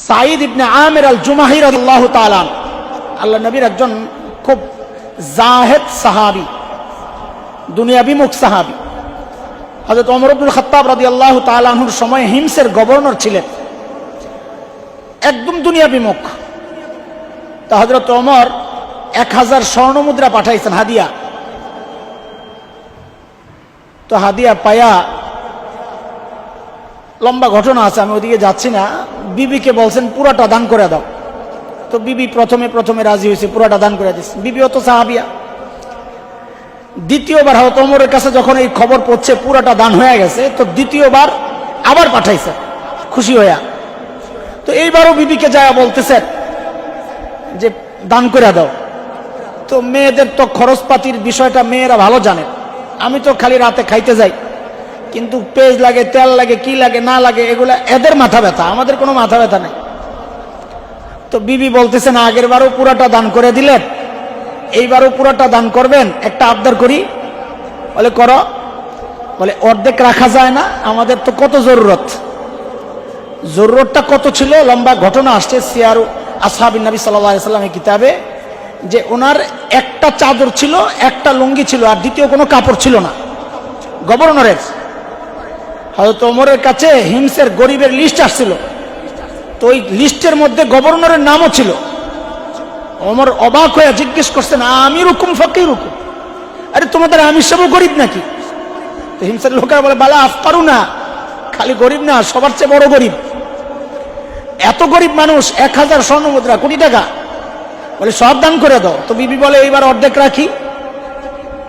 সাঈদ ইবনে আমির আল জুমাহি রাদিয়াল্লাহু তাআলা, আল্লাহ নবীর একজন খুব জাহেদ সাহাবী, দুনিয়াবিমুখ সাহাবী। হযরত ওমর ইবনুল খাত্তাব রাদিয়াল্লাহু তাআলা আনহুর সময় হিমসের গভর্নর ছিলেন, একদম দুনিয়াবিমুখ। তা হযরত ওমর 1000 স্বর্ণ মুদ্রা পাঠাইছেন হাদিয়া। তো হাদিয়া পায়া, লম্বা ঘটনা আছে, আমি ওদিকে যাচ্ছি না। বিবিকে বলছেন পুরাটা দান করে দাও। তো বিবি প্রথমে রাজি হয়েছে, পুরাটা দান করে দিচ্ছে। বিবিও তো সাহাবিয়া। দ্বিতীয়বার হয়তো ওমরের কাছে যখন এই খবর পড়ছে পুরাটা দান হয়ে গেছে, তো দ্বিতীয়বার আবার পাঠাইছে খুশি হইয়া। তো এইবারও বিবিকে যায় বলতেছেন যে দান করে দাও। তো মেয়েদের তো খরচপাতির বিষয়টা মেয়েরা ভালো জানে। আমি তো খালি রাতে খাইতে যাই, কিন্তু পেঁয়াজ লাগে, তেল লাগে, কি লাগে না লাগে এগুলা এদের মাথা ব্যথা, আমাদের কোনো মাথা ব্যথা নেই। তো বিবি বলতেছেন আগের বারও পুরাটা দান করে দিলেন, এইবারও পুরাটা দান করবেন, একটা আবদার করি। বলে করো। বলে অর্ধেক রাখা যায় না, আমাদের তো কত জরুরতটা কত ছিল। লম্বা ঘটনা আসছে সিয়ারু আসহাবিন নবী সাল্লাল্লাহু আলাইহি ওয়াসাল্লামের কিতাবে, যে ওনার একটা চাদর ছিল, একটা লুঙ্গি ছিল, আর দ্বিতীয় কোনো কাপড় ছিল না গভর্নরের। হযরত ওমরের কাছে হিমসের গরিবের লিস্ট আসছিল, তো ওই লিস্টের মধ্যে গভর্নরের নামও ছিল। ওমর অবাক হয়ে জিজ্ঞেস করছেন আমিরুকুম ফাকিরুকুম, আরে তোমাদের আমির সাহেব গরিব নাকি? তো হিমসের লোকেরা বলে বালা আফকারু না, খালি গরিব না, সবার চেয়ে বড় গরিব। এত গরিব মানুষ, 1000 স্বর্ণ মুদ্রা, কোটি টাকা। বলে সব দান করে দাও। তো বিবি বলে এইবার অর্ধেক রাখি।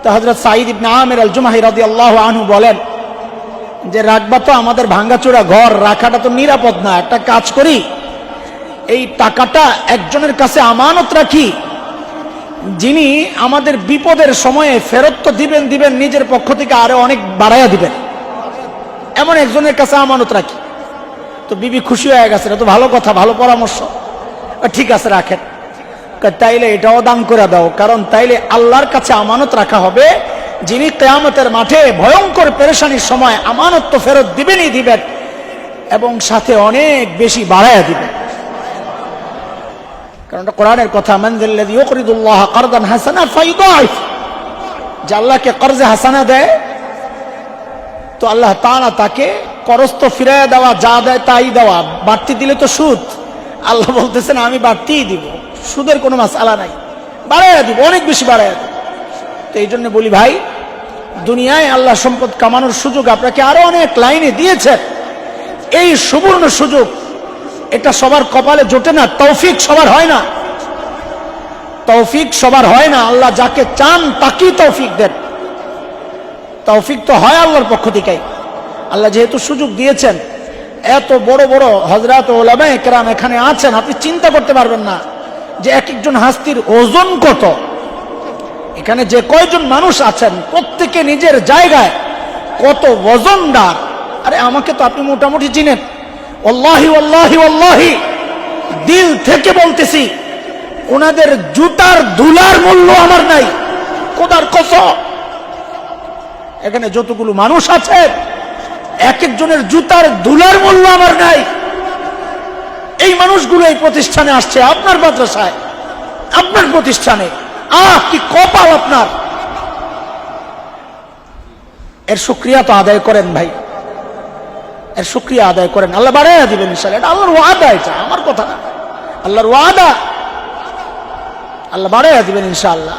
তো হযরত সাঈদ ইবনে আমির আল জুমাহি রাদিয়াল্লাহু আনহু বলেন যে রাখবা তো, আমাদের ভাঙ্গাচোরা ঘর, রাখাটা তো নিরাপদ না। একটা কাজ করি, এই টাকাটা একজনের কাছে আমানত রাখি, যিনি আমাদের বিপদের সময়ে ফেরত তো দিবেন, নিজের পক্ষ থেকে আরো অনেক বাড়াইয়া দিবেন, এমন একজনের কাছে আমানত রাখি। তো বিবি খুশি হয়ে গেছে, এটা তো ভালো কথা, ভালো পরামর্শ। ঠিক আছে রাখেন। তাইলে এটাও দান করে দাও, কারণ তাইলে আল্লাহর কাছে আমানত রাখা হবে, যিনি কিয়ামতের মাঠে ভয়ঙ্কর পেরেশানির সময় আমানত তো ফেরত দিবেনই দিবেন, এবং সাথে অনেক বেশি বাড়াইয়া দিবেন। কারণ এটা কোরআনের কথা, মান যাল্লাযী ইউকরিদুল্লাহ কারদান হাসানা ফায়ুদাইফ, যে আল্লাহকে কর্জে হাসানা দেয়, তো আল্লাহ তাআলা তাকে করজ তো ফিরাইয়া দেওয়া, যা দেয় তাই দেওয়া। বাড়তি দিলে তো সুদ, আল্লাহ বলতেছেন আমি বাড়তিই দিব, সুদের কোনো মাসআলা নাই, বাড়াইয়া দিব, অনেক বেশি বাড়াইয়া দিব। তো এই জন্য বলি ভাই, দুনিয়ায় আল্লাহ সম্পদ কামানোর সুযোগ আপনাকে আরো অনেক লাইনে দিয়েছেন। এই সুবর্ণ সুযোগ, এটা সবার কপালে জোটে না, তৌফিক সবার হয় না, তৌফিক সবার হয় না। আল্লাহ যাকে চান তাকেই তৌফিক দেন। তৌফিক তো হয় আল্লাহর পক্ষ থেকেই। আল্লাহ যেহেতু সুযোগ দিয়েছেন, এত বড় বড় হযরত উলামায়ে কেরাম এখানে আছেন, আপনি চিন্তা করতে পারবেন না যে এক একজন হাস্তির ওজন কত। এখানে যে কয়জন মানুষ আছেন, প্রত্যেকে নিজের জায়গায় কত ওজনদার। আরে আমাকে তো আপনি মোটামুটি চিনেন। ওয়াল্লাহি ওয়াল্লাহি ওয়াল্লাহি, দিল থেকে বলতেছি, ওনাদের জুতার ধুলার মূল্য আমার নাই, খোদার কসম। এখানে যতগুলো মানুষ আছে, এক একজনের জুতার ধুলার মূল্য আমার নাই। এই মানুষগুলো এই প্রতিষ্ঠানে আসছে, আপনার মাদ্রাসায়, আপনার প্রতিষ্ঠানে। কি কপাল আপনার! এর শুকরিয়া তো আদায় করেন ভাই, এর শুকরিয়া আদায় করেন। আল্লাহ বাড়াইয়া দিবেন ইনশাআল্লাহ। এটা আল্লাহর ওয়াদা, এটা আমার কথা না, আল্লাহর ওয়াদা। আল্লাহ বাড়াইয়া দিবেন ইনশাআল্লাহ।